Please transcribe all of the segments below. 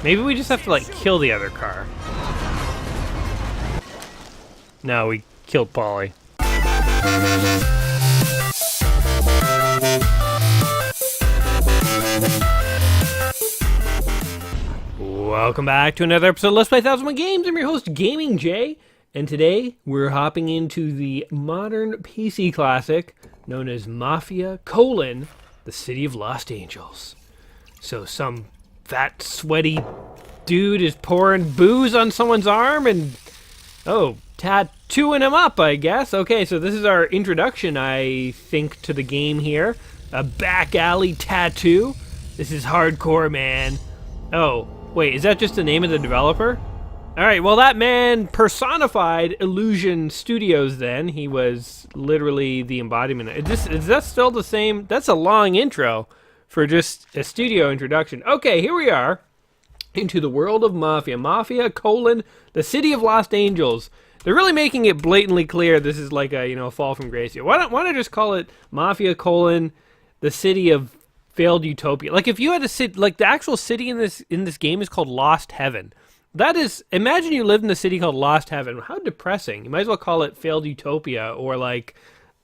Maybe we just have to, like, kill the other car. No, we killed Polly. Welcome back to another episode of Let's Play 1001 Games. I'm your host, Gaming Jay, and today we're hopping into the modern PC classic known as Mafia: The City of Lost Angels. So some fat, sweaty dude is pouring booze on someone's arm and, tattooing him up, I guess. Okay, so this is our introduction, I think, to the game here. A back alley tattoo. This is hardcore, man. Oh, wait, is that just the name of the developer? Alright, well, that man personified Illusion Studios then. He was literally the embodiment. Is that still the same? That's a long intro for just a studio introduction. Okay, here we are into the world of Mafia. Mafia: The City of Lost Angels. They're really making it blatantly clear this is like a fall from grace here. Why don't I just call it Mafia: The City of Failed Utopia? Like if you had a city, like the actual city in this game is called Lost Heaven. That is, imagine you lived in a city called Lost Heaven. How depressing. You might as well call it Failed Utopia or like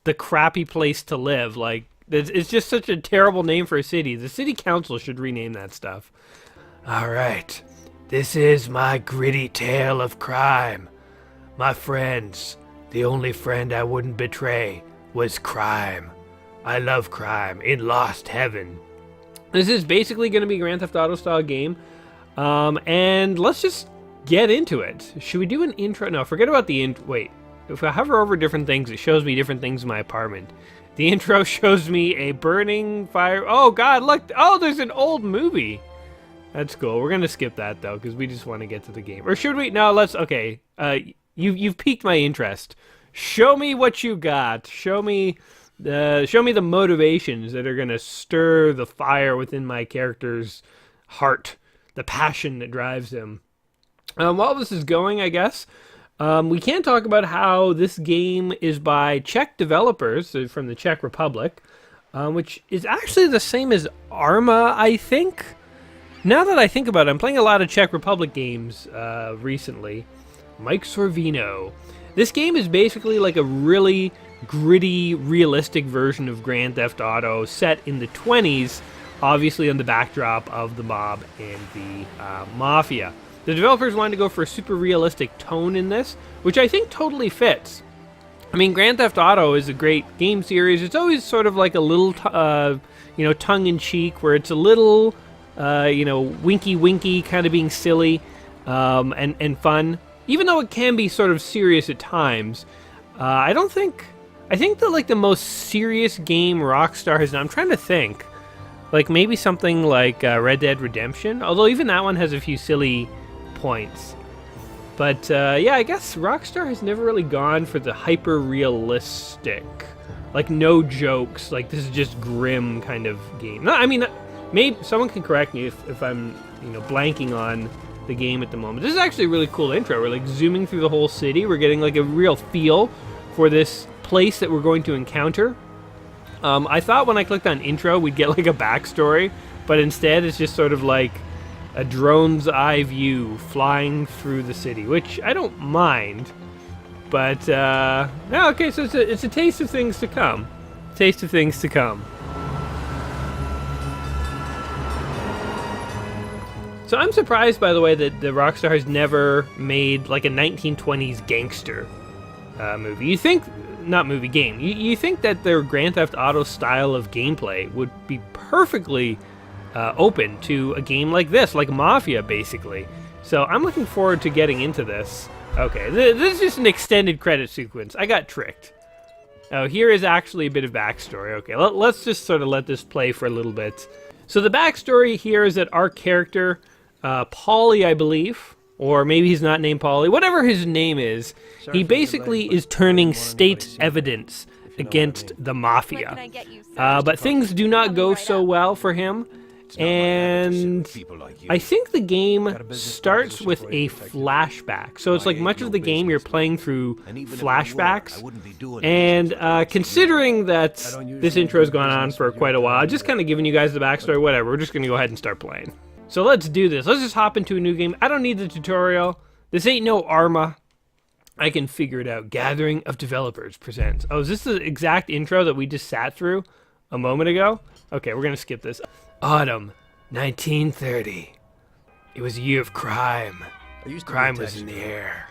the crappy place to live. Like it's just such a terrible name for a city. The city council should rename that stuff. All right. This is my gritty tale of crime. My friends, the only friend I wouldn't betray was crime. I love crime in Lost Heaven. This is basically going to be a Grand Theft Auto style game. And let's just get into it. Should we do an intro? No, forget about the intro. Wait, if I hover over different things, it shows me different things in my apartment. The intro shows me a burning fire. Oh God, look. Oh, there's an old movie. That's cool. We're going to skip that though, because we just want to get to the game. Or should we? No, let's, okay. You've piqued my interest. Show me what you got. Show me the motivations that are going to stir the fire within my character's heart. The passion that drives him. While this is going, I guess, we can talk about how this game is by Czech developers from the Czech Republic, which is actually the same as Arma, I think. Now that I think about it, I'm playing a lot of Czech Republic games recently. Mike Sorvino. This game is basically like a really gritty, realistic version of Grand Theft Auto set in the 20s, obviously on the backdrop of the mob and the mafia. The developers wanted to go for a super realistic tone in this, which I think totally fits. I mean, Grand Theft Auto is a great game series. It's always sort of like a little, tongue-in-cheek, where it's a little, winky-winky, kind of being silly and fun. Even though it can be sort of serious at times, I think that like the most serious game Rockstar has done, I'm trying to think, like maybe something like Red Dead Redemption, although even that one has a few silly points. But yeah, I guess Rockstar has never really gone for the hyper-realistic, like no jokes, like this is just grim kind of game. No, I mean, maybe someone can correct me if I'm blanking on the game at the moment. This is actually a really cool intro. We're like zooming through the whole city. We're getting like a real feel for this place that we're going to encounter. I thought when I clicked on intro we'd get like a backstory, but instead it's just sort of like a drone's eye view flying through the city, which I don't mind. But no, okay, so it's a taste of things to come. Taste of things to come. So I'm surprised, by the way, that the Rockstar has never made like a 1920s gangster movie. You think, not movie, game. You think that their Grand Theft Auto style of gameplay would be perfectly open to a game like this, like Mafia, basically. So I'm looking forward to getting into this. Okay, this is just an extended credit sequence. I got tricked. Oh, here is actually a bit of backstory. Okay, let's just sort of let this play for a little bit. So the backstory here is that our character, Paulie, I believe, or maybe he's not named Paulie, whatever his name is, he basically is turning state evidence against the Mafia. But things do not go so well for him. And I think the game starts with a flashback. So it's like much of the game you're playing through flashbacks. And considering that this intro's gone on for quite a while, just kind of giving you guys the backstory, whatever, we're just going to go ahead and start playing. So let's do this. Let's just hop into a new game. I don't need the tutorial. This ain't no Arma. I can figure it out. Gathering of Developers presents. Oh, is this the exact intro that we just sat through a moment ago? Okay, we're going to skip this. Autumn, 1930. It was a year of crime. Crime was in the air.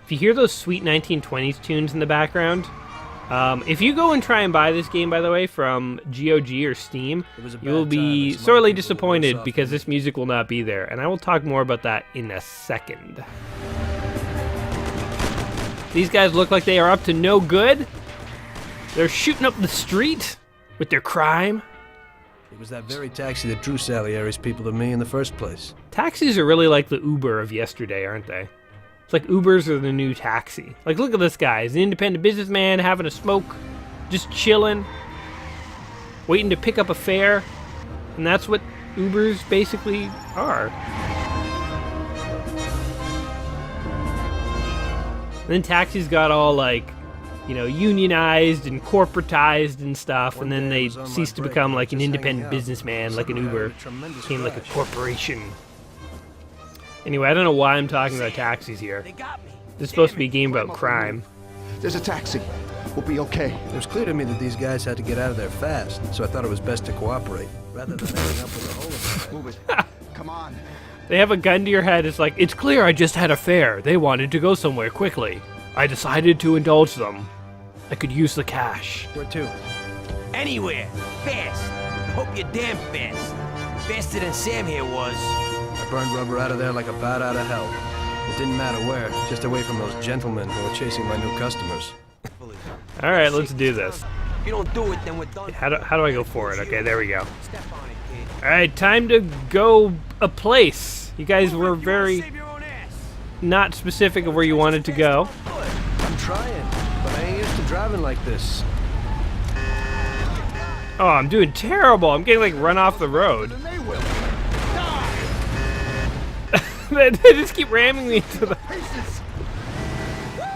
If you hear those sweet 1920s tunes in the background, if you go and try and buy this game, by the way, from GOG or Steam, you will be sorely disappointed because this music will not be there, and I will talk more about that in a second. These guys look like they are up to no good. They're shooting up the street with their crime. It was that very taxi that drew Salieri's people to me in the first place. Taxis are really like the Uber of yesterday, aren't they? It's like Ubers are the new taxi. Like, look at this guy. He's an independent businessman having a smoke, just chilling, waiting to pick up a fare. And that's what Ubers basically are. And then taxis got all like, you know, unionized and corporatized and stuff, and then they ceased to become like an independent businessman, like an Uber. Became like a corporation. Anyway, I don't know why I'm talking about taxis here. This is supposed to be a game about crime. There's a taxi. We'll be okay. It was clear to me that these guys had to get out of there fast, so I thought it was best to cooperate, rather than ending up with a hole in the head. Move it. Come on. They have a gun to your head. It's like, it's clear I just had a fare. They wanted to go somewhere quickly. I decided to indulge them. I could use the cash. Where to? Anywhere. Fast. Hope you're damn fast. Faster than Sam here was. I burned rubber out of there like a bat out of hell. It didn't matter where, just away from those gentlemen who were chasing my new customers. All right, let's do this. If you don't do it, then we're done. How do I go for it? Okay, there we go. All right, time to go a place. You guys were very not specific of where you wanted to go. I'm trying, but I ain't used to driving like this. Oh, I'm doing terrible. I'm getting like run off the road. They just keep ramming me into the...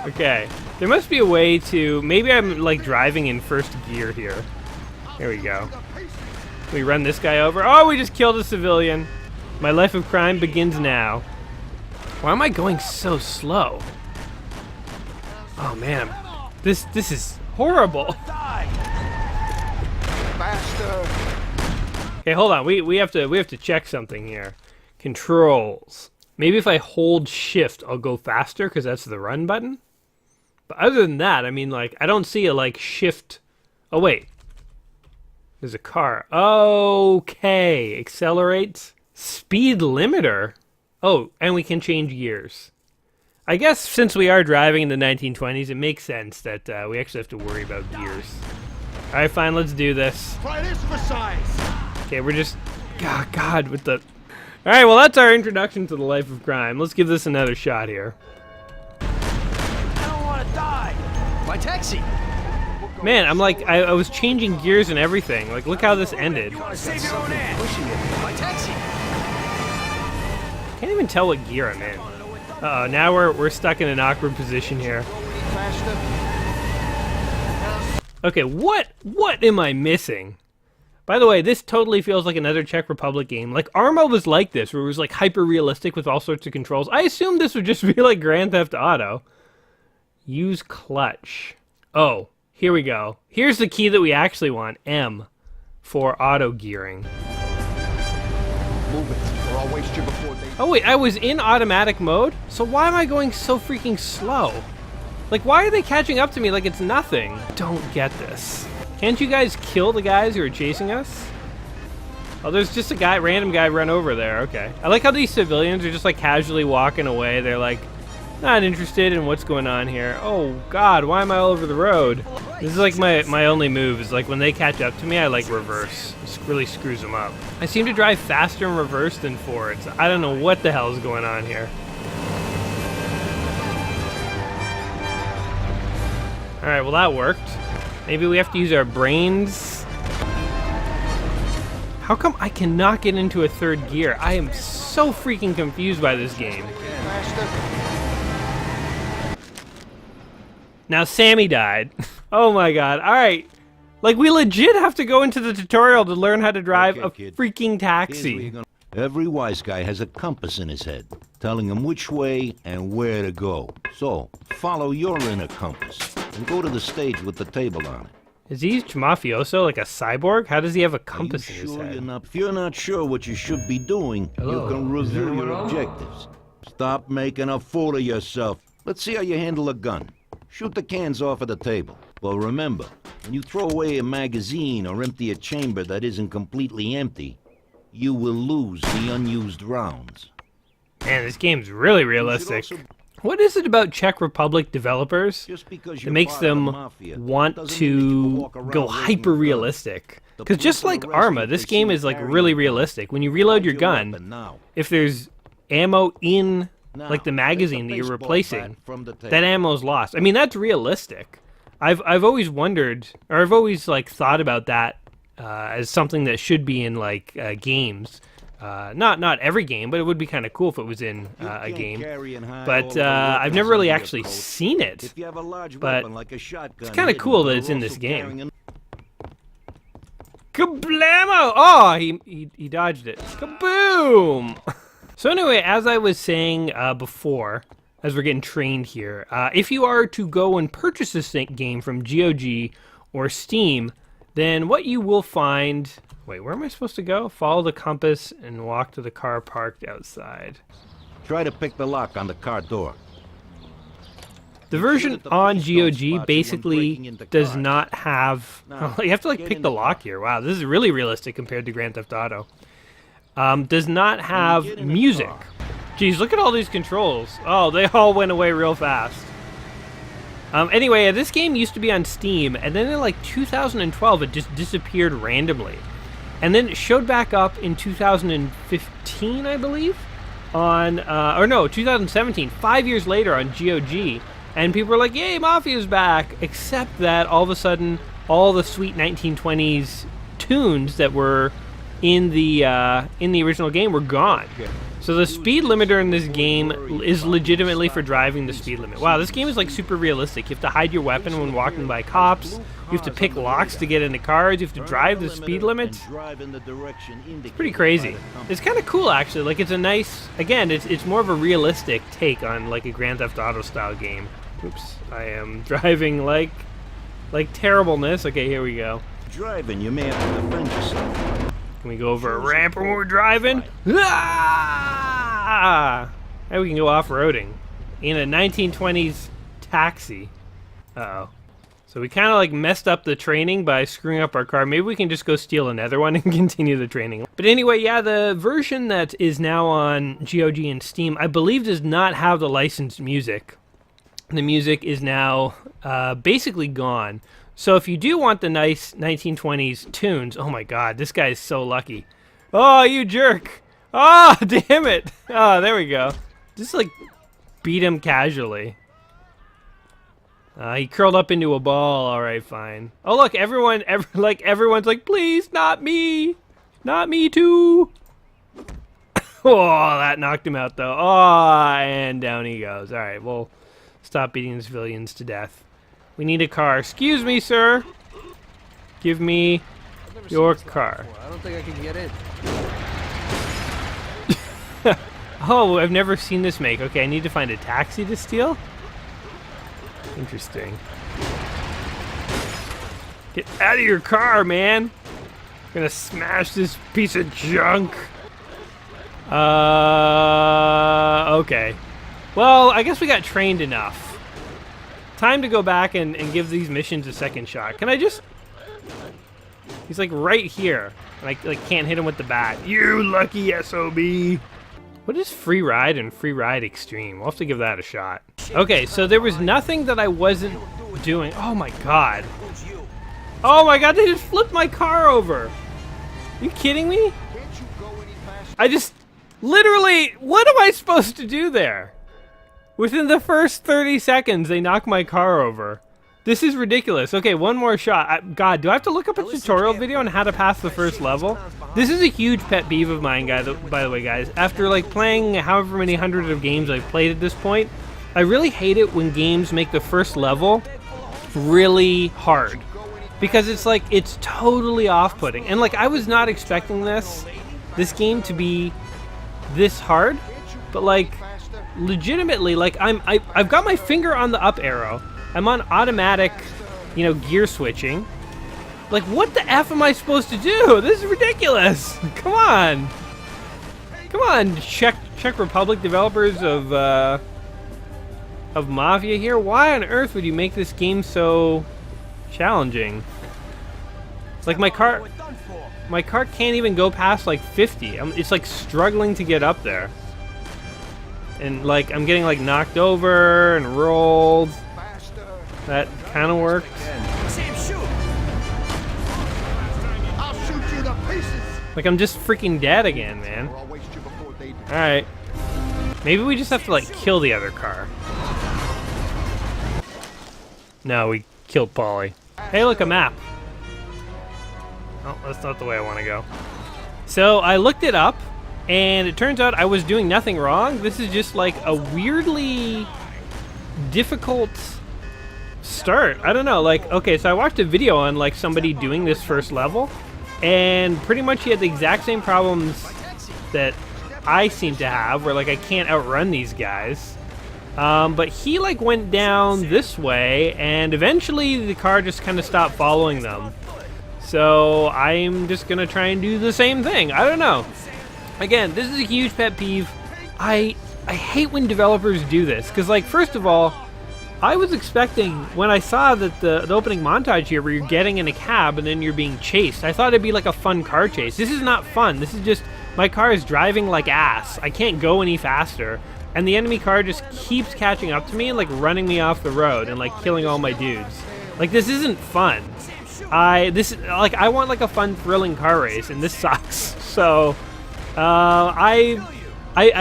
Okay. There must be a way to... Maybe I'm, like, driving in first gear here. Here we go. We run this guy over. Oh, we just killed a civilian. My life of crime begins now. Why am I going so slow? Oh, man. This is horrible. Faster. Okay, hold on. We have to check something here. Controls. Maybe if I hold shift, I'll go faster because that's the run button. But other than that, I mean, like, I don't see a, like, shift. Oh, wait. There's a car. Okay. Accelerates. Speed limiter. Oh, and we can change gears. I guess since we are driving in the 1920s, it makes sense that we actually have to worry about gears. All right, fine. Let's do this. Try this for size. Okay, we're just... God, with the... Alright, well that's our introduction to the life of crime. Let's give this another shot here. I don't want to die. My taxi! Man, I'm like, I was changing gears and everything. Like, look how this ended. You want to save your own ass. Pushing it. My taxi! Can't even tell what gear I'm in. Uh-oh, now we're stuck in an awkward position here. Faster. Okay, what am I missing? By the way, this totally feels like another Czech Republic game. Like, Arma was like this, where it was like hyper-realistic with all sorts of controls. I assumed this would just be like Grand Theft Auto. Use clutch. Oh, here we go. Here's the key that we actually want, M, for auto gearing. Move it, or I'll waste you before they... Oh wait, I was in automatic mode? So why am I going so freaking slow? Like, why are they catching up to me like it's nothing? Don't get this. Can't you guys kill the guys who are chasing us? Oh, there's just a guy, random guy run over there. Okay. I like how these civilians are just like casually walking away. They're like not interested in what's going on here. Oh God, why am I all over the road? This is like my only move is like when they catch up to me, I like reverse. This really screws them up. I seem to drive faster in reverse than forward. So I don't know what the hell is going on here. All right, well that worked. Maybe we have to use our brains. How come I cannot get into a third gear? I am so freaking confused by this game. Now Sammy died. Oh my God. All right. Like, we legit have to go into the tutorial to learn how to drive a kid. freaking Here's where taxi. you're gonna- Every wise guy has a compass in his head, telling him which way and where to go. So, follow your inner compass and go to the stage with the table on it. Is he mafioso, like a cyborg? How does he have a Are you compass in his sure head? if you're not sure what you should be doing, you can review your objectives. Stop making a fool of yourself. Let's see how you handle a gun. Shoot the cans off of the table. Well, remember, when you throw away a magazine or empty a chamber that isn't completely empty, you will lose the unused rounds. Man, this game's really realistic. What is it about Czech Republic developers Just because that you're makes part of the them Mafia want doesn't mean that you can to walk around go waving a gun. hyper-realistic? The Because just police like will arrest you Arma, if this they game see is you like carrying really a gun. realistic. When you reload your gun, weapon now. if there's ammo in Now, like the take a magazine that you're baseball replacing, bat from the table. that ammo's lost. I mean, that's realistic. I've always wondered, or I've always like thought about that as something that should be in like games. Not every game, but it would be kind of cool if it was in You a can't game. carry and hide But all of the I've weapons never really under your actually coat. seen it. If you have a large but weapon like a shotgun, it's kinda hidden, cool that you're it's in this also game. carrying an- Kablamo! Oh, he dodged it. Kaboom! So anyway, as I was saying before, as we're getting trained here, if you are to go and purchase this game from GOG or Steam, then what you will find... Wait, where am I supposed to go? Follow the compass and walk to the car parked outside. Try to pick the lock on the car door. The Make sure version that the on police don't spot you GOG when basically breaking into does cars. not have... Now, you have to like get pick in the the lock car. here. Wow, this is really realistic compared to Grand Theft Auto. Does not get have in the music. car. Geez, look at all these controls. Oh, they all went away real fast. Anyway, this game used to be on Steam, and then in like 2012 it just disappeared randomly. And then it showed back up in 2015, I believe, on, or no, 2017, 5 years later on GOG. And people were like, yay, Mafia's back! Except that all of a sudden, all the sweet 1920s tunes that were in the original game were gone. So the speed limiter in this game is legitimately for driving the speed limit. Wow, this game is like super realistic. You have to hide your weapon when walking by cops. You have to pick locks to get into cars. You have to drive the speed limit. It's pretty crazy. It's kind of cool actually. Like it's a nice, again, it's more of a realistic take on like a Grand Theft Auto style game. Oops, I am driving like terribleness. Okay, here we go. Driving, you may have to defend yourself. Can we go over a ramp when we're driving? Ah! Now we can go off-roading in a 1920s taxi. Uh-oh. So we kind of like messed up the training by screwing up our car. Maybe we can just go steal another one and continue the training. But anyway, yeah, the version that is now on GOG and Steam, I believe does not have the licensed music. The music is now basically gone. So if you do want the nice 1920s tunes, oh my god, this guy is so lucky. Oh, you jerk. Oh, damn it. Oh, there we go. Just like beat him casually. He curled up into a ball. All right, fine. Oh, look, everyone's like, please, not me. Not me too. Oh, that knocked him out though. Oh, and down he goes. All right, well, stop beating the civilians to death. We need a car. Excuse me, sir. Give me your car. I don't think I can get in. Oh, I've never seen this make. Okay, I need to find a taxi to steal? Interesting. Get out of your car, man. I'm gonna smash this piece of junk. Okay. Well, I guess we got trained enough. Time to go back and give these missions a second shot. Can I just... He's like right here. And I like can't hit him with the bat. You lucky SOB. What is Free Ride and Free Ride Extreme? We'll have to give that a shot. Okay, so there was nothing that I wasn't doing. Oh my god. Oh my god, they just flipped my car over. Are you kidding me? I just... Literally, what am I supposed to do there? Within the first 30 seconds, they knock my car over. This is ridiculous. Okay, one more shot. God, do I have to look up a tutorial video on how to pass the first level? This is a huge pet peeve of mine, by the way, guys. After like playing however many hundreds of games I've played at this point, I really hate it when games make the first level really hard. because it's like, it's totally off-putting. And like, I was not expecting this game to be this hard, but like, legitimately, like, I've got my finger on the up arrow. I'm on automatic, you know, gear switching. Like, what the F am I supposed to do? This is ridiculous. Come on. Come on, Czech Republic developers of Mafia here. Why on earth would you make this game so challenging? Like, my car can't even go past like 50. It's like struggling to get up there. And like, I'm getting like knocked over and rolled. That kind of worked. Sam, shoot! I'll shoot you to pieces. Like, I'm just freaking dead again, man. Or I'll waste you before they do. Alright. Maybe we just have to like kill the other car. No, we killed Paulie. Hey, look, a map. Oh, that's not the way I want to go. So I looked it up, and it turns out I was doing nothing wrong. This is just like a weirdly difficult start. I don't know, like, okay, so I watched a video on like somebody doing this first level, and pretty much he had the exact same problems that I seem to have, where like I can't outrun these guys. But he like went down this way, and eventually the car just kind of stopped following them. So I'm just gonna try and do the same thing. I don't know. Again, this is a huge pet peeve. I hate when developers do this, because like, first of all, I was expecting, when I saw that the opening montage here where you're getting in a cab and then you're being chased, I thought it'd be like a fun car chase. This is not fun. This is just, my car is driving like ass. I can't go any faster. And the enemy car just keeps catching up to me and like running me off the road and like killing all my dudes. Like, this isn't fun. I want like a fun, thrilling car race, and this sucks. So, I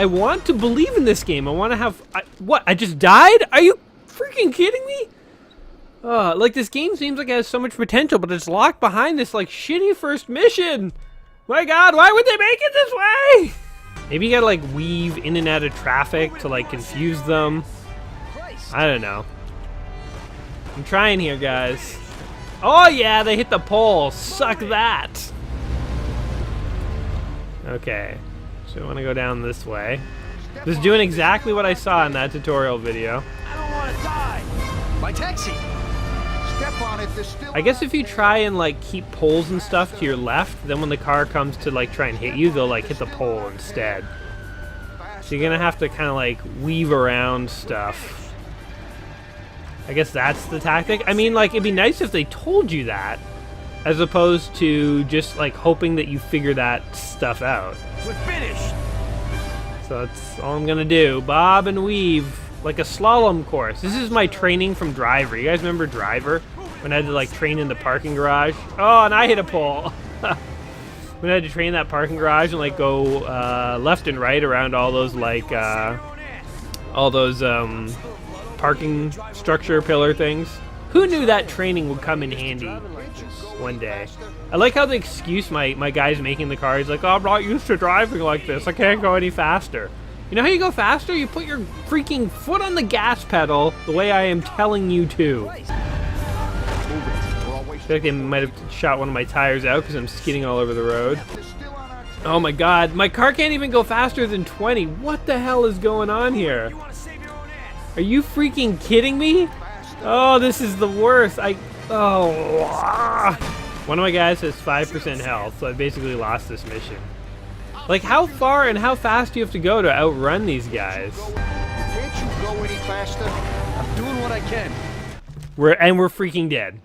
want to believe in this game. I want to have, what, I just died? Are you freaking kidding me? Like, this game seems like it has so much potential, but it's locked behind this like shitty first mission. My God, why would they make it this way? Maybe you gotta like weave in and out of traffic to like confuse them. I don't know. I'm trying here, guys. Oh yeah, they hit the pole. Suck that. Okay, so I want to go down this way. Just doing exactly what I saw in that tutorial video. I don't want to die! My taxi. Step on it. There's still. I guess if you try and like keep poles and stuff to your left, then when the car comes to like try and hit you, they'll like hit the pole instead. So you're gonna have to kind of like weave around stuff. I guess that's the tactic. I mean, like, it'd be nice if they told you that, as opposed to just like hoping that you figure that stuff out. We're finished! So that's all I'm gonna do. Bob and weave, like a slalom course. This is my training from Driver. You guys remember Driver? When I had to like train in the parking garage? Oh, and I hit a pole. When I had to train in that parking garage and like go left and right around all those like, parking structure pillar things. Who knew that training would come in handy one day? I like how the excuse my guy's making the car, he's like, oh, I'm not used to driving like this. I can't go any faster. You know how you go faster? You put your freaking foot on the gas pedal the way I am telling you to. I feel like they might have shot one of my tires out because I'm skidding all over the road. Oh my God, my car can't even go faster than 20. What the hell is going on here? Are you freaking kidding me? Oh, this is the worst. One of my guys has 5% health, so I basically lost this mission. Like, how far and how fast do you have to go to outrun these guys? Can't you go any faster? I'm doing what I can. We're freaking dead.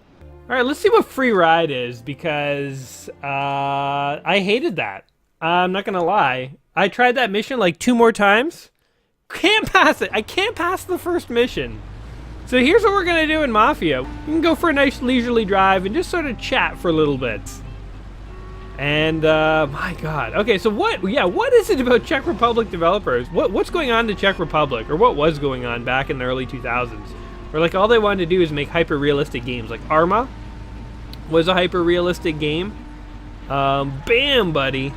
All right, let's see what free ride is, because I hated that. I'm not gonna lie. I tried that mission like 2 more times. Can't pass it. I can't pass the first mission. So here's what we're gonna do in Mafia. We can go for a nice leisurely drive and just sort of chat for a little bit. And my God. Okay, so what is it about Czech Republic developers? What's going on in the Czech Republic, or what was going on back in the early 2000s? Where like all they wanted to do is make hyper-realistic games. Like Arma was a hyper-realistic game. Bam, buddy.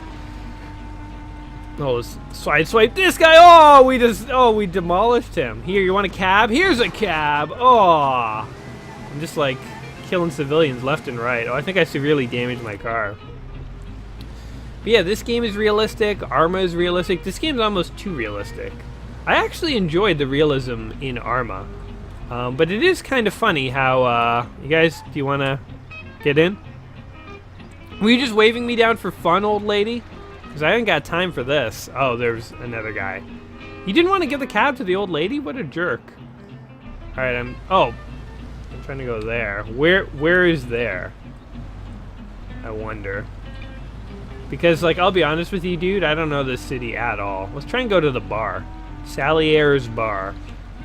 Oh, sideswipe this guy. Oh, we demolished him. Here, you want a cab? Here's a cab. Oh, I'm just like killing civilians left and right. Oh, I think I severely damaged my car. But yeah, this game is realistic. Arma is realistic. This game's almost too realistic. I actually enjoyed the realism in Arma. But it is kind of funny how, you guys, do you want to get in? Were you just waving me down for fun, old lady? Because I ain't got time for this. Oh, there's another guy. You didn't want to give the cab to the old lady? What a jerk. Alright, I'm trying to go there. Where is there? I wonder. Because, like, I'll be honest with you, dude, I don't know this city at all. Let's try and go to the bar. Salier's Bar.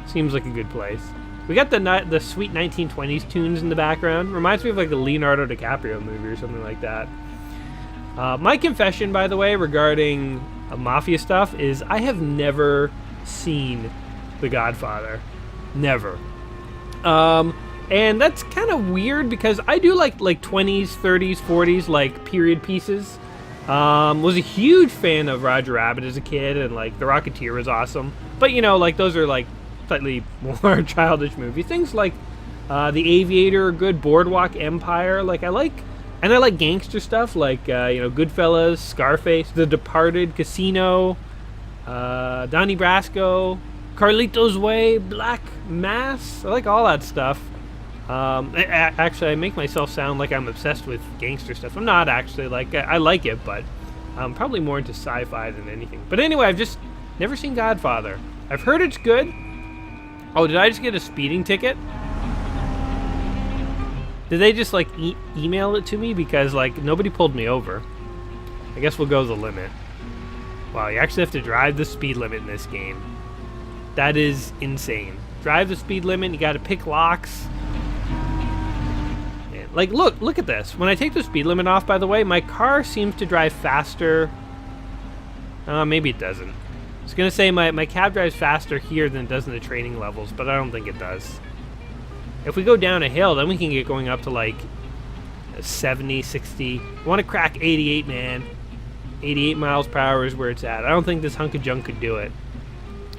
Seems like a good place. We got the sweet 1920s tunes in the background. Reminds me of, like, a Leonardo DiCaprio movie or something like that. My confession, by the way, regarding Mafia stuff is I have never seen The Godfather. Never. And that's kind of weird because I do like 20s, 30s, 40s, like, period pieces. Was a huge fan of Roger Rabbit as a kid, and like The Rocketeer was awesome. But you know, like those are like slightly more childish movies. Things like The Aviator, good. Boardwalk Empire. Like I like gangster stuff like you know, Goodfellas, Scarface, The Departed, Casino, Donnie Brasco, Carlito's Way, Black Mass. I like all that stuff. Actually, I make myself sound like I'm obsessed with gangster stuff. I'm not actually. Like, I like it, but I'm probably more into sci-fi than anything. But anyway, I've just never seen Godfather. I've heard it's good. Oh, did I just get a speeding ticket? Did they just, like, email it to me? Because, like, nobody pulled me over. I guess we'll go the limit. Wow, you actually have to drive the speed limit in this game. That is insane. Drive the speed limit, you gotta pick locks. Like, look at this. When I take the speed limit off, by the way, my car seems to drive faster. Maybe it doesn't. I was going to say my cab drives faster here than it does in the training levels, but I don't think it does. If we go down a hill, then we can get going up to, like, 70, 60. I want to crack 88, man. 88 miles per hour is where it's at. I don't think this hunk of junk could do it.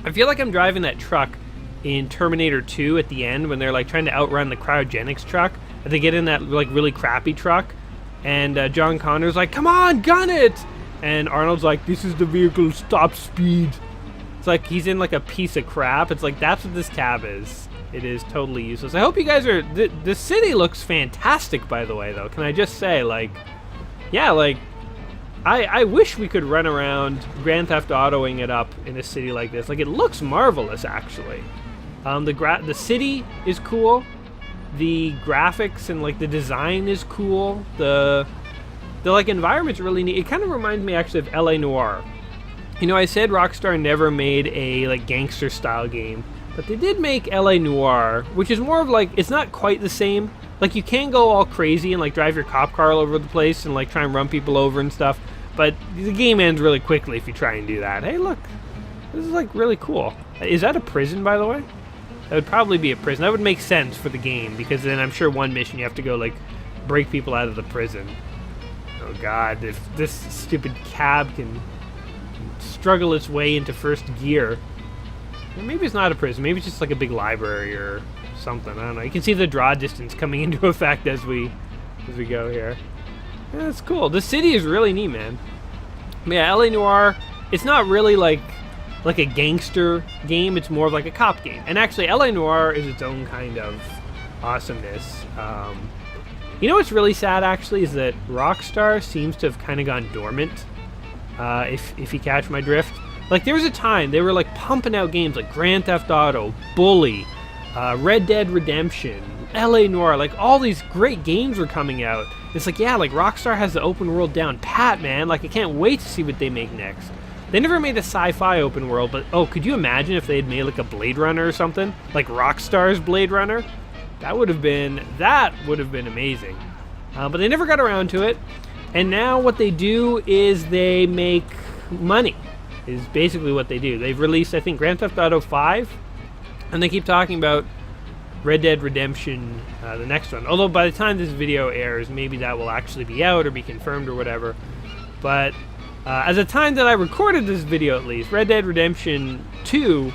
I feel like I'm driving that truck in Terminator 2 at the end when they're, like, trying to outrun the cryogenics truck. They get in that like really crappy truck, and John Connor's like, "Come on, gun it!" And Arnold's like, "This is the vehicle, stop speed." It's like he's in like a piece of crap. It's like that's what this cab is. It is totally useless. I hope you guys are. The city looks fantastic, by the way, though. Can I just say, like, yeah, like, I wish we could run around Grand Theft Autoing it up in a city like this. Like, it looks marvelous, actually. The city is cool. The graphics and like the design is cool. The like environment's really neat. It kind of reminds me actually of LA Noire. You know, I said Rockstar never made a like gangster style game, but they did make LA Noire, which is more of like, it's not quite the same. Like you can go all crazy and like drive your cop car all over the place and like try and run people over and stuff, but the game ends really quickly if you try and do that. Hey, look, this is like really cool. Is that a prison, by the way? That would probably be a prison. That would make sense for the game, because then I'm sure one mission you have to go, like, break people out of the prison. Oh, God. If this stupid cab can struggle its way into first gear. Well, maybe it's not a prison. Maybe it's just, like, a big library or something. I don't know. You can see the draw distance coming into effect as we go here. Yeah, that's cool. The city is really neat, man. Yeah, LA Noire, it's not really, like a gangster game. It's more of like a cop game. And actually, LA Noire is its own kind of awesomeness. You know what's really sad, actually, is that Rockstar seems to have kind of gone dormant, if you catch my drift. Like, there was a time they were, like, pumping out games like Grand Theft Auto, Bully, Red Dead Redemption, LA Noire. Like, all these great games were coming out. It's like, yeah, like, Rockstar has the open world down pat, man. Like, I can't wait to see what they make next. They never made a sci-fi open world, but, oh, could you imagine if they had made, like, a Blade Runner or something? Like Rockstar's Blade Runner? That would have been amazing. But they never got around to it. And now what they do is they make money, is basically what they do. They've released, I think, Grand Theft Auto 5, and they keep talking about Red Dead Redemption, the next one. Although by the time this video airs, maybe that will actually be out or be confirmed or whatever. But as the time that I recorded this video, at least, Red Dead Redemption 2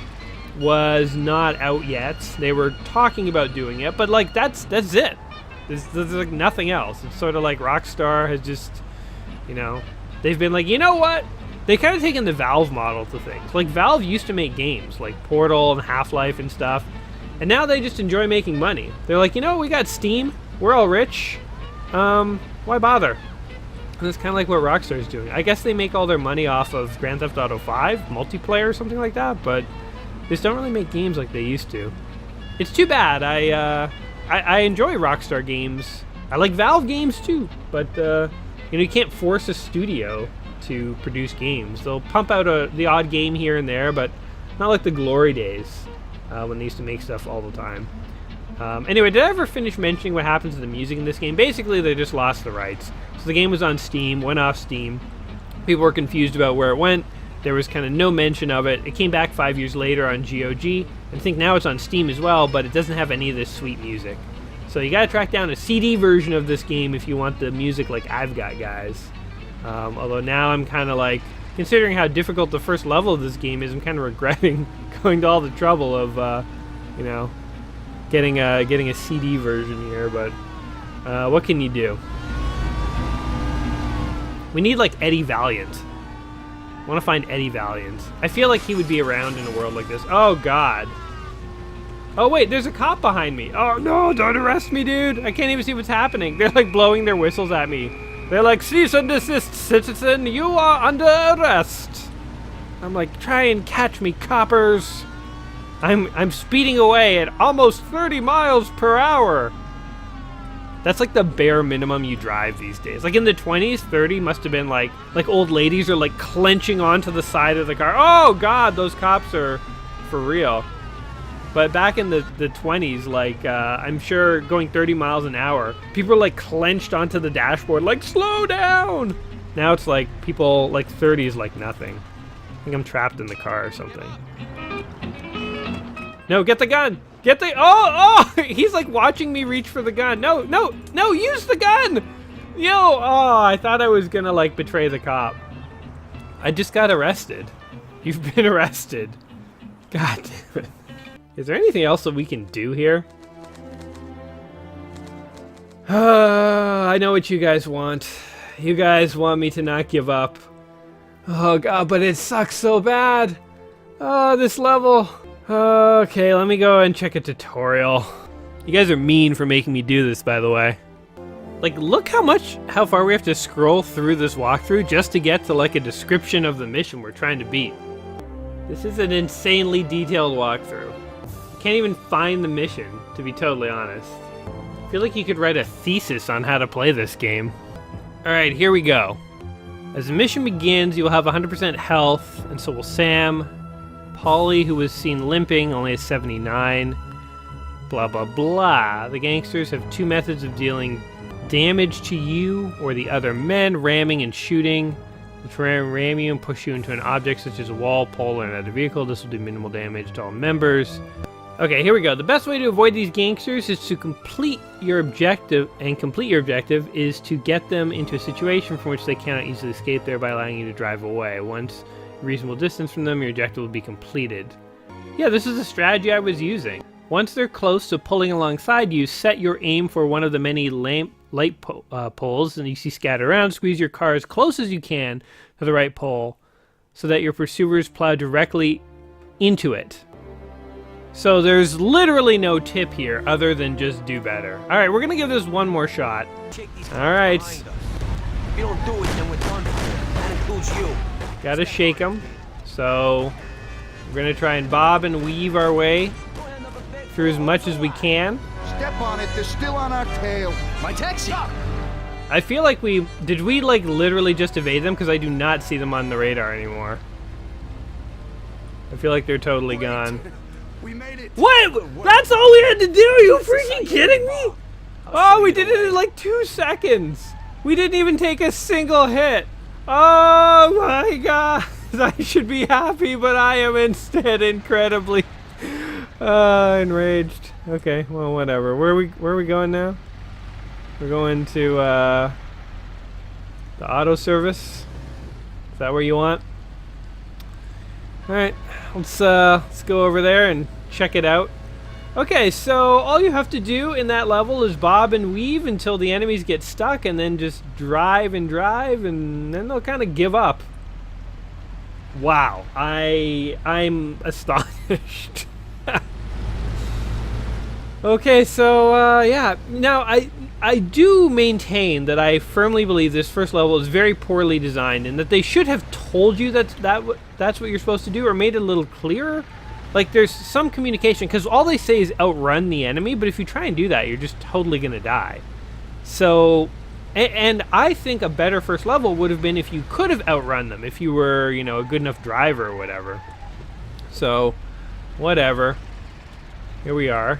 was not out yet. They were talking about doing it, but like that's it. There's like nothing else. It's sort of like Rockstar has just, you know, they've been like, you know what? They kind of taken the Valve model to things. Like, Valve used to make games like Portal and Half-Life and stuff, and now they just enjoy making money. They're like, you know, we got Steam, we're all rich, why bother? And that's kind of like what Rockstar is doing. I guess they make all their money off of Grand Theft Auto 5 multiplayer or something like that, but they just don't really make games like they used to. It's too bad. I enjoy Rockstar games. I like Valve games too, but you know, you can't force a studio to produce games. They'll pump out the odd game here and there, but not like the glory days when they used to make stuff all the time. Anyway, did I ever finish mentioning what happens to the music in this game? Basically, they just lost the rights. So the game was on Steam, went off Steam. People were confused about where it went. There was kind of no mention of it. It came back 5 years later on GOG. I think now it's on Steam as well, but it doesn't have any of this sweet music. So you gotta track down a CD version of this game if you want the music like I've got, guys. Although now I'm kind of like, considering how difficult the first level of this game is, I'm kind of regretting going to all the trouble of, you know, getting a CD version here. But what can you do? We need like Eddie Valiant. I want to find Eddie Valiant. I feel like he would be around in a world like this. Oh God. Oh wait, there's a cop behind me. Oh no, don't arrest me, dude. I can't even see what's happening. They're like blowing their whistles at me. They're like, cease and desist, citizen, you are under arrest. I'm like, try and catch me, coppers. I'm speeding away at almost 30 miles per hour. That's like the bare minimum you drive these days. Like in the 20s, 30 must have been like old ladies are like clenching onto the side of the car. Oh God, those cops are for real. But back in the 20s, like, I'm sure going 30 miles an hour, people were, like, clenched onto the dashboard, like, slow down! Now it's, like, people, like, 30 is, like, nothing. I think I'm trapped in the car or something. No, get the gun! Get the... Oh! He's, like, watching me reach for the gun. No, use the gun! Yo! Oh, I thought I was gonna, like, betray the cop. I just got arrested. You've been arrested. God damn it. Is there anything else that we can do here? I know what you guys want. You guys want me to not give up. Oh God, but it sucks so bad. Oh, this level. Okay, let me go and check a tutorial. You guys are mean for making me do this, by the way. Like, look how far we have to scroll through this walkthrough just to get to like a description of the mission we're trying to beat. This is an insanely detailed walkthrough. Can't even find the mission, to be totally honest. I feel like you could write a thesis on how to play this game. Alright, here we go. As the mission begins, you will have 100% health, and so will Sam. Polly, who was seen limping, only has 79. Blah, blah, blah. The gangsters have two methods of dealing damage to you or the other men, ramming and shooting. Which ram you and push you into an object such as a wall, pole, or another vehicle. This will do minimal damage to all members. Okay, here we go. The best way to avoid these gangsters is to complete your objective, and complete your objective is to get them into a situation from which they cannot easily escape, thereby allowing you to drive away. Once a reasonable distance from them, your objective will be completed. Yeah, this is a strategy I was using. Once they're close to pulling alongside you, set your aim for one of the many light poles, and you see scattered around. Squeeze your car as close as you can to the right pole, so that your pursuers plow directly into it. So there's literally no tip here other than just do better. All right, we're gonna give this one more shot. All right. If you don't do it, then we're done. That includes you. Gotta shake them. So we're gonna try and bob and weave our way through as much as we can. Step on it, they're still on our tail. My taxi! I feel like did we like literally just evade them? Because I do not see them on the radar anymore. I feel like they're totally gone. We made it. What? That's all we had to do? Are you freaking kidding me? Oh, we did it in like 2 seconds. We didn't even take a single hit. Oh my God. I should be happy, but I am instead incredibly enraged. Okay, well, whatever. Where are we going now? We're going to the auto service. Is that where you want? All right, let's go over there and check it out. Okay, so all you have to do in that level is bob and weave until the enemies get stuck, and then just drive, and then they'll kind of give up. Wow, I'm astonished. Okay, so yeah. Now I do maintain that I firmly believe this first level is very poorly designed, and that they should have told you that's what you're supposed to do, or made it a little clearer. Like, there's some communication, because all they say is outrun the enemy, but if you try and do that, you're just totally gonna die. So, and I think a better first level would have been if you could have outrun them, if you were, you know, a good enough driver or whatever. So, whatever. Here we are.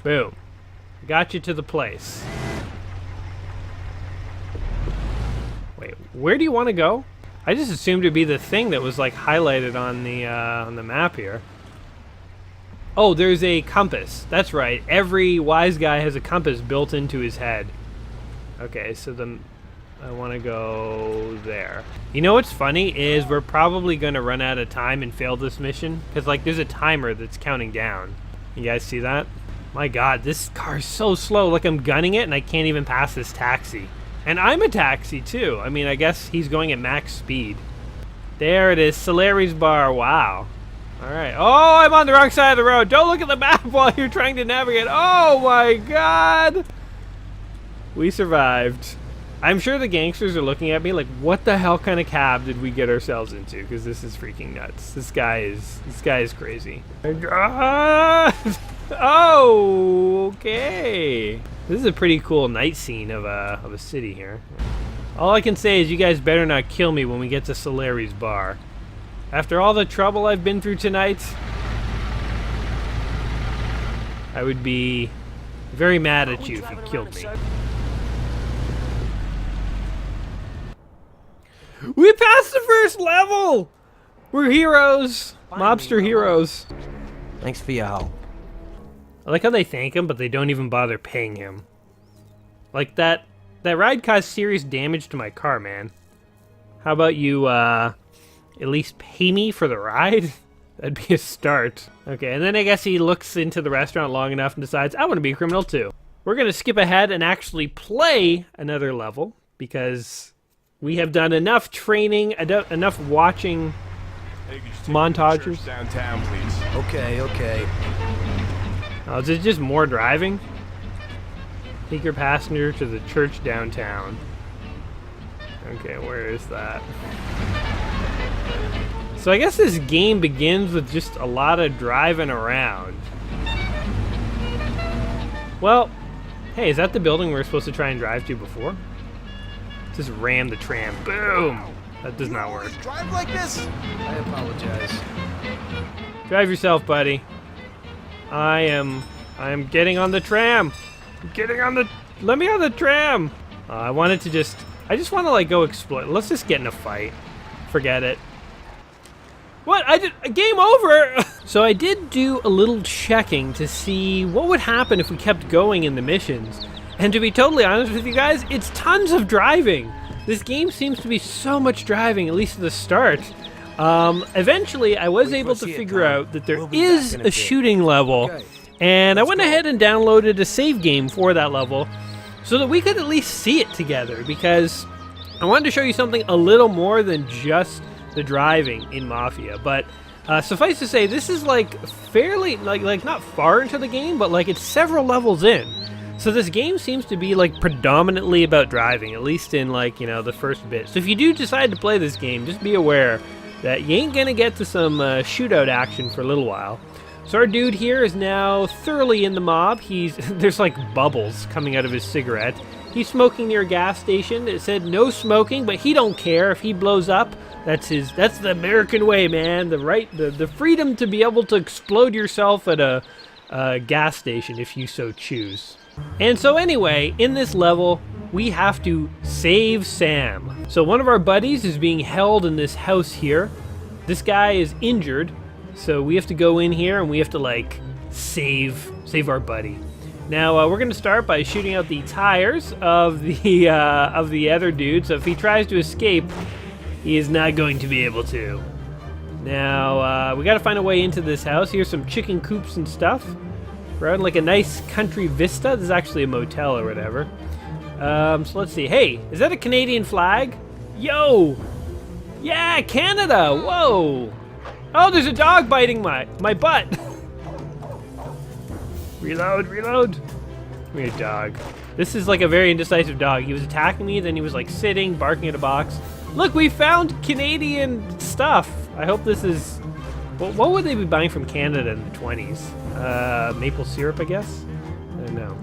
Boom. Got you to the place. Wait, where do you want to go? I just assumed it'd be the thing that was like highlighted on the map here. Oh, there's a compass. That's right. Every wise guy has a compass built into his head. Okay, so I want to go there. You know what's funny is we're probably going to run out of time and fail this mission, because like there's a timer that's counting down. You guys see that? My God, this car is so slow. Like, I'm gunning it and I can't even pass this taxi. And I'm a taxi too. I mean, I guess he's going at max speed. There it is, Solari's bar. Wow. All right. Oh, I'm on the wrong side of the road. Don't look at the map while you're trying to navigate. Oh my God. We survived. I'm sure the gangsters are looking at me like, what the hell kind of cab did we get ourselves into? Because this is freaking nuts. This guy is crazy. Oh, okay. This is a pretty cool night scene of a city here. All I can say is you guys better not kill me when we get to Solari's bar. After all the trouble I've been through tonight, I would be very mad at you if you killed me. We passed the first level! We're heroes! Mobster heroes. Thanks for your help. I like how they thank him, but they don't even bother paying him. Like, that ride caused serious damage to my car, man. How about you, at least pay me for the ride? That'd be a start. Okay, and then I guess he looks into the restaurant long enough and decides, I want to be a criminal too. We're going to skip ahead and actually play another level, because we have done enough training, enough watching montages. Downtown, please. Okay. Oh, is it just more driving? Take your passenger to the church downtown. Okay, where is that? So I guess this game begins with just a lot of driving around. Well, hey, is that the building we were supposed to try and drive to before? Just ram the tram. Boom! That does not work. Drive like this? I apologize. Drive yourself, buddy. I am getting on the tram. I'm getting on the... Let me on the tram. I just want to like go explore. Let's just get in a fight. Forget it. What? Game over! So I did do a little checking to see what would happen if we kept going in the missions. And to be totally honest with you guys, it's tons of driving. This game seems to be so much driving, at least at the start. Eventually, I was able to figure out that there is a shooting level, and I went ahead and downloaded a save game for that level so that we could at least see it together, because I wanted to show you something a little more than just the driving in Mafia. But suffice to say, this is like fairly, like not far into the game, but like it's several levels in. So this game seems to be like predominantly about driving, at least in like, you know, the first bit. So if you do decide to play this game, just be aware that you ain't gonna get to some shootout action for a little while. So our dude here is now thoroughly in the mob. There's like bubbles coming out of his cigarette. He's smoking near a gas station. It said no smoking, but he don't care if he blows up. That's the American way, man. The freedom to be able to explode yourself at a gas station if you so choose. And so anyway, in this level, we have to save Sam. So one of our buddies is being held in this house here. This guy is injured, so we have to go in here and we have to like save our buddy. Now we're going to start by shooting out the tires of the other dude. So if he tries to escape, he is not going to be able to. Now, we gotta find a way into this house. Here's some chicken coops and stuff. We're out in like a nice country vista. This is actually a motel or whatever. So let's see. Hey, is that a Canadian flag? Yo! Yeah, Canada! Whoa! Oh, there's a dog biting my butt! Reload, reload! Come here, dog. This is like a very indecisive dog. He was attacking me, then he was like sitting, barking at a box. Look, we found Canadian stuff! I hope this is... What would they be buying from Canada in the 20s? Maple syrup, I guess? I don't know.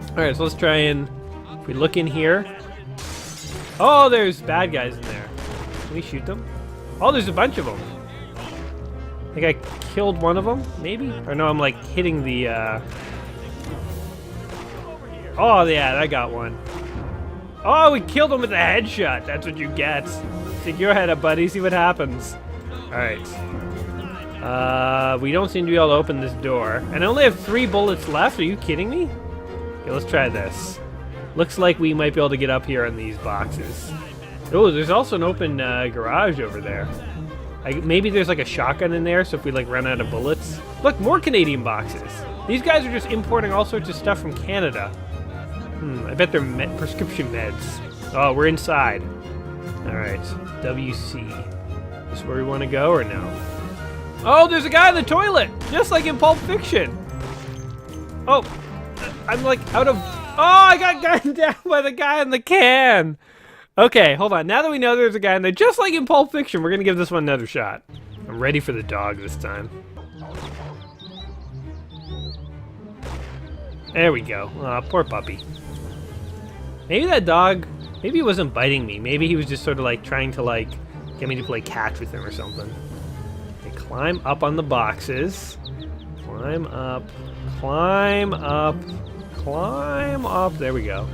Alright, so let's try and... If we look in here... Oh, there's bad guys in there. Can we shoot them? Oh, there's a bunch of them. I think I killed one of them, maybe? Or no, I'm like hitting the... Oh, yeah, I got one. Oh, we killed him with a headshot. That's what you get. Stick your head up, buddy. See what happens. Alright. We don't seem to be able to open this door. And I only have 3 bullets left. Are you kidding me? Okay, let's try this. Looks like we might be able to get up here on these boxes. Oh, there's also an open garage over there. Maybe there's like a shotgun in there, so if we like run out of bullets. Look, more Canadian boxes. These guys are just importing all sorts of stuff from Canada. I bet they're prescription meds. Oh, we're inside. Alright, WC. Is this where we want to go or no? Oh, there's a guy in the toilet! Just like in Pulp Fiction! Oh, I'm like out of... Oh, I got gunned down by the guy in the can! Okay, hold on. Now that we know there's a guy in there, just like in Pulp Fiction, we're gonna give this one another shot. I'm ready for the dog this time. There we go. Aw, poor puppy. Maybe that dog, maybe he wasn't biting me. Maybe he was just sort of like trying to like get me to play catch with him or something. Okay, climb up on the boxes. Climb up, climb up, climb up. There we go.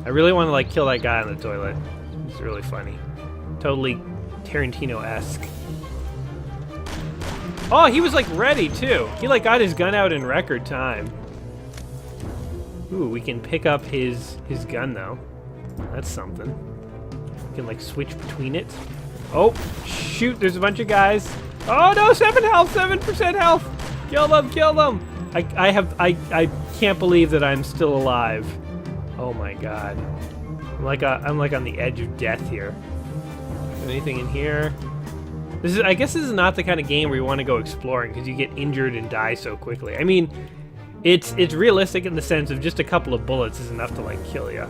I really want to like kill that guy in the toilet. It's really funny. Totally Tarantino-esque. Oh, he was like ready too. He like got his gun out in record time. Ooh, we can pick up his gun though. That's something. We can like switch between it. Oh, shoot, there's a bunch of guys. Oh no, 7 health, 7% health. Kill them, kill them. I can't believe that I'm still alive. Oh my god. I'm like on the edge of death here. Anything in here? I guess this is not the kind of game where you want to go exploring because you get injured and die so quickly. I mean, it's realistic in the sense of just a couple of bullets is enough to like kill you.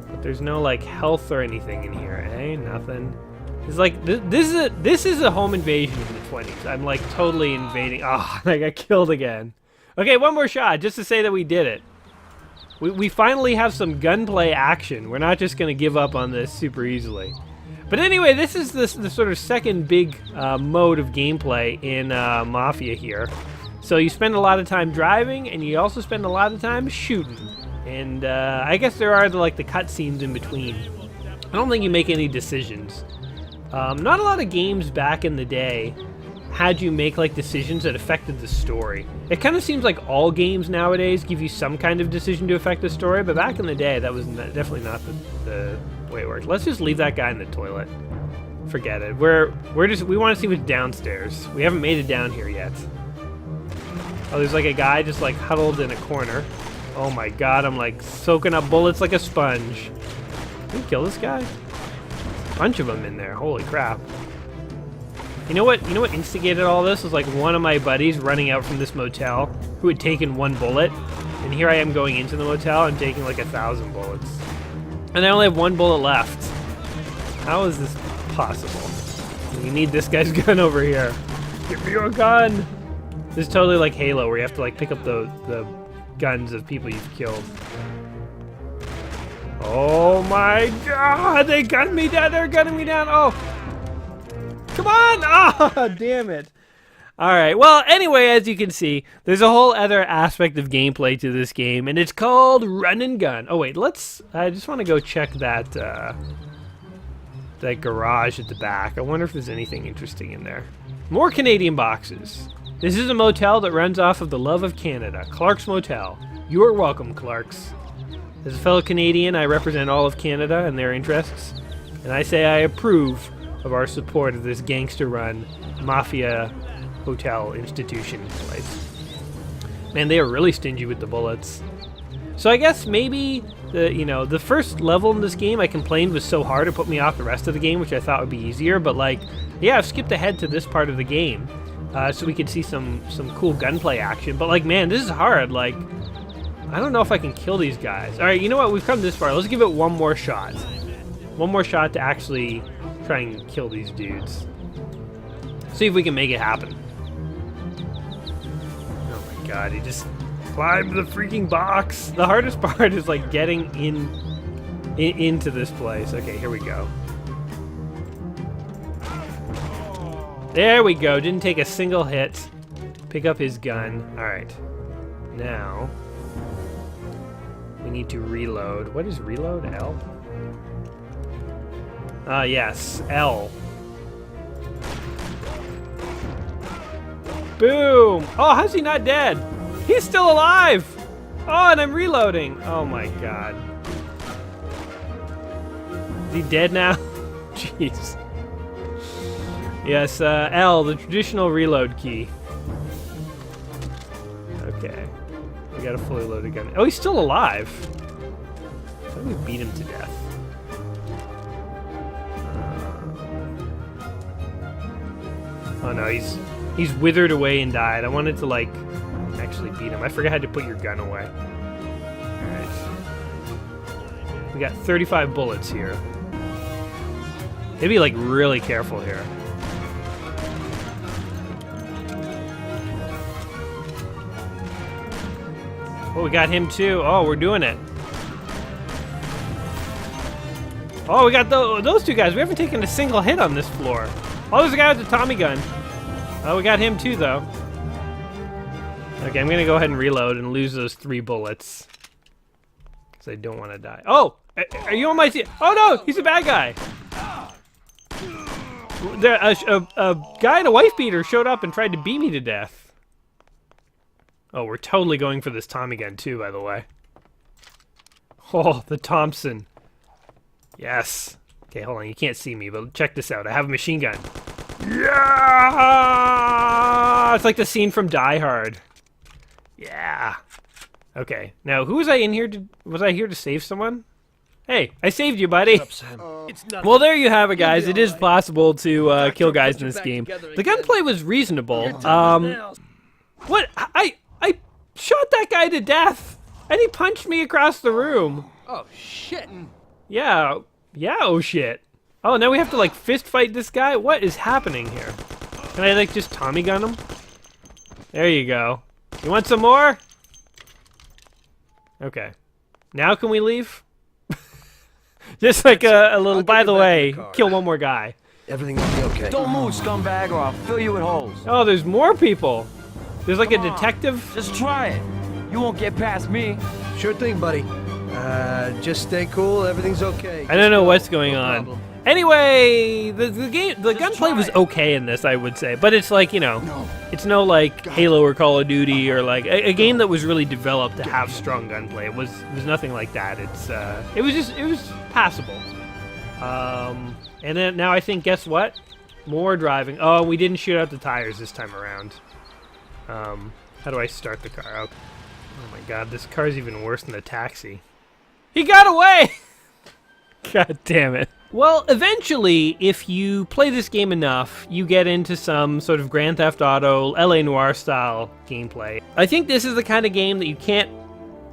But there's no like health or anything in here, eh? Nothing. It's like this is a home invasion in the 20s. I'm like totally invading. Oh, I got killed again. Okay, one more shot just to say that we did it. We finally have some gunplay action. We're not just going to give up on this super easily. But anyway, this is the sort of second big mode of gameplay in Mafia here. So you spend a lot of time driving, and you also spend a lot of time shooting. And I guess there are the cutscenes in between. I don't think you make any decisions. Not a lot of games back in the day had you make like decisions that affected the story. It kind of seems like all games nowadays give you some kind of decision to affect the story, but back in the day that was definitely not the way it worked. Let's just leave that guy in the toilet. Forget it. We want to see what's downstairs. We haven't made it down here yet. Oh, there's like a guy just like huddled in a corner. Oh my god, I'm like soaking up bullets like a sponge. Can we kill this guy? Bunch of them in there. Holy crap. You know what instigated all this was like one of my buddies running out from this motel who had taken 1 bullet, and here I am going into the motel and taking like 1,000 bullets. And I only have 1 bullet left. How is this possible? You need this guy's gun over here. Give me your gun! This is totally like Halo where you have to like pick up the guns of people you've killed. Oh my god! They gunned me down! They're gunning me down! Oh! Come on! Ah, damn it. Alright, well, anyway, as you can see, there's a whole other aspect of gameplay to this game, and it's called Run and Gun. Oh, wait, I just want to go check that garage at the back. I wonder if there's anything interesting in there. More Canadian boxes. This is a motel that runs off of the love of Canada. Clark's Motel. You are welcome, Clark's. As a fellow Canadian, I represent all of Canada and their interests, and I say I approve of our support of this gangster-run Mafia hotel institution place. Man, they are really stingy with the bullets. So I guess maybe the first level in this game I complained was so hard it put me off the rest of the game, which I thought would be easier. But like, yeah, I've skipped ahead to this part of the game so we could see some cool gunplay action. But like, man, this is hard. Like, I don't know if I can kill these guys. All right, you know what? We've come this far. Let's give it one more shot. One more shot to actually try and kill these dudes. See if we can make it happen. Oh my God, he just climbed the freaking box. The hardest part is like getting into this place. Okay, here we go. There we go. Didn't take a single hit. Pick up his gun. All right. Now we need to reload. What is reload? L? Yes, L. Boom! Oh, how's he not dead? He's still alive! Oh, and I'm reloading. Oh my God. Is he dead now? Jeez. Yes, L, the traditional reload key. Okay. We got a fully loaded gun. Oh, he's still alive. I thought we beat him to death. Oh no, he's withered away and died. I wanted to like actually beat him. I forgot how to put your gun away. Alright. We got 35 bullets here. Maybe be like really careful here. Oh, we got him too. Oh, we're doing it. Oh, we got those two guys. We haven't taken a single hit on this floor. Oh, there's a guy with the Tommy gun. Oh, we got him too, though. Okay, I'm gonna go ahead and reload and lose those 3 bullets. Because I don't want to die. Oh! Are you on my team? Oh no! He's a bad guy! A guy in a wife beater showed up and tried to beat me to death. Oh, we're totally going for this Tommy gun too, by the way. Oh, the Thompson. Yes. Okay, hold on. You can't see me, but check this out. I have a machine gun. Yeah! It's like the scene from Die Hard. Yeah. Okay. Now, who was I in here to... Was I here to save someone? Hey, I saved you, buddy. Well, there you have it, guys. It is possible to kill guys in this game. The gunplay was reasonable. What? I shot that guy to death, and he punched me across the room. Oh, shit. Yeah. Yeah, oh shit. Oh, now we have to like fist fight this guy? What is happening here? Can I like just Tommy gun him? There you go. You want some more? Okay. Now can we leave? Just like a little, by the way, kill one more guy. Everything will be okay. Don't move, scumbag, or I'll fill you with holes. Oh, there's more people. There's like a detective. Just try it. You won't get past me. Sure thing, buddy. Just stay cool. Everything's okay. I don't know what's going on. Anyway, the gunplay was okay in this, I would say, but it's like, you know, it's no like Halo or Call of Duty or like a game that was really developed to have strong gunplay. It was nothing like that. It was passable. And then now I think, guess what? More driving. Oh, we didn't shoot out the tires this time around. How do I start the car? Oh my God, this car's even worse than the taxi. He got away! God damn it. Well, eventually, if you play this game enough, you get into some sort of Grand Theft Auto, LA Noire style gameplay. I think this is the kind of game that you can't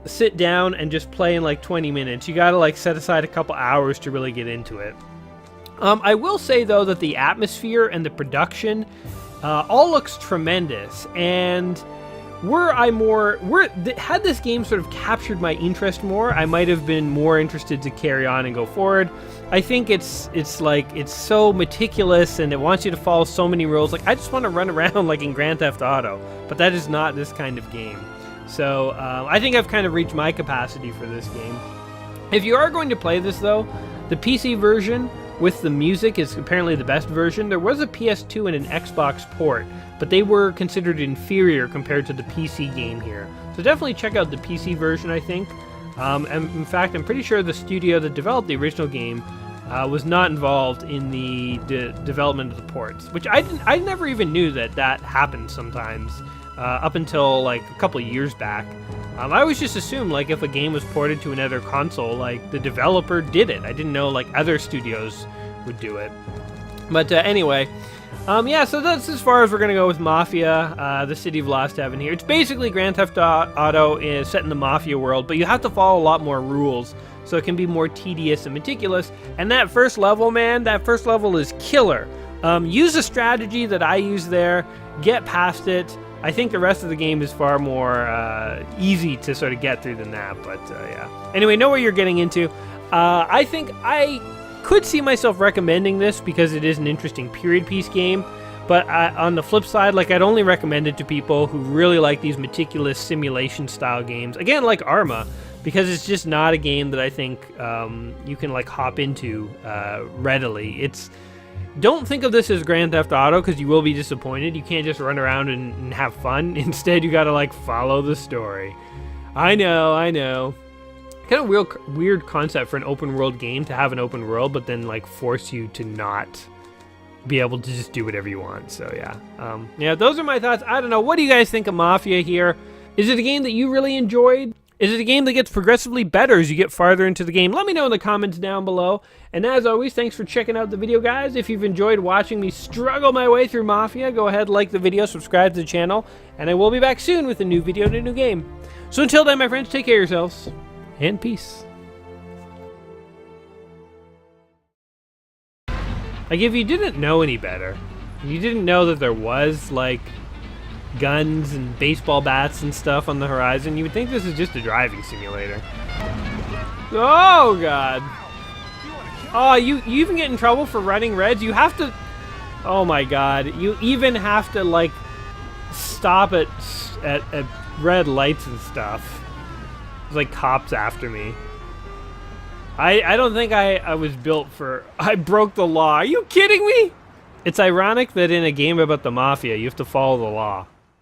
sit down and just play in like 20 minutes. You gotta like set aside a couple hours to really get into it. I will say though that the atmosphere and the production all looks tremendous, and had this game sort of captured my interest more, I might have been more interested to carry on and go forward. I think it's so meticulous and it wants you to follow so many rules. Like, I just want to run around like in Grand Theft Auto, but that is not this kind of game. So I think I've kind of reached my capacity for this game. If you are going to play this though, the PC version with the music is apparently the best version. There was a PS2 and an Xbox port, but they were considered inferior compared to the PC game here. So definitely check out the PC version, I think. And in fact, I'm pretty sure the studio that developed the original game was not involved in the development of the ports, which I never even knew that happened sometimes up until like a couple of years back. I always just assumed like if a game was ported to another console, like the developer did it. I didn't know like other studios would do it. But anyway, yeah, so that's as far as we're going to go with Mafia, the City of Lost Heaven here. It's basically Grand Theft Auto is set in the Mafia world, but you have to follow a lot more rules, so it can be more tedious and meticulous. And that first level, man, that first level is killer. Use the strategy that I use there, get past it. I think the rest of the game is far more easy to sort of get through than that, but yeah. Anyway, know what you're getting into. I think I could see myself recommending this because it is an interesting period piece game, but on the flip side, like I'd only recommend it to people who really like these meticulous simulation style games, again like Arma, because it's just not a game that I think you can like hop into readily. Don't think of this as Grand Theft Auto because you will be disappointed. You can't just run around and have fun. Instead, you gotta like follow the story. I know. Kind of weird concept for an open world game to have an open world, but then like force you to not be able to just do whatever you want. So yeah, yeah, those are my thoughts. I don't know. What do you guys think of Mafia here? Is it a game that you really enjoyed? Is it a game that gets progressively better as you get farther into the game? Let me know in the comments down below. And as always, thanks for checking out the video, guys. If you've enjoyed watching me struggle my way through Mafia, go ahead, like the video, subscribe to the channel, and I will be back soon with a new video and a new game. So until then, my friends, take care of yourselves, and peace. Like, if you didn't know any better, you didn't know that there was, like, guns and baseball bats and stuff on the horizon, you would think this is just a driving simulator. Oh, God. Oh, you even get in trouble for running reds? You have to... Oh, my God. You even have to, like, stop at red lights and stuff. There's, like, cops after me. I don't think I was built for... I broke the law. Are you kidding me? It's ironic that in a game about the Mafia, you have to follow the law.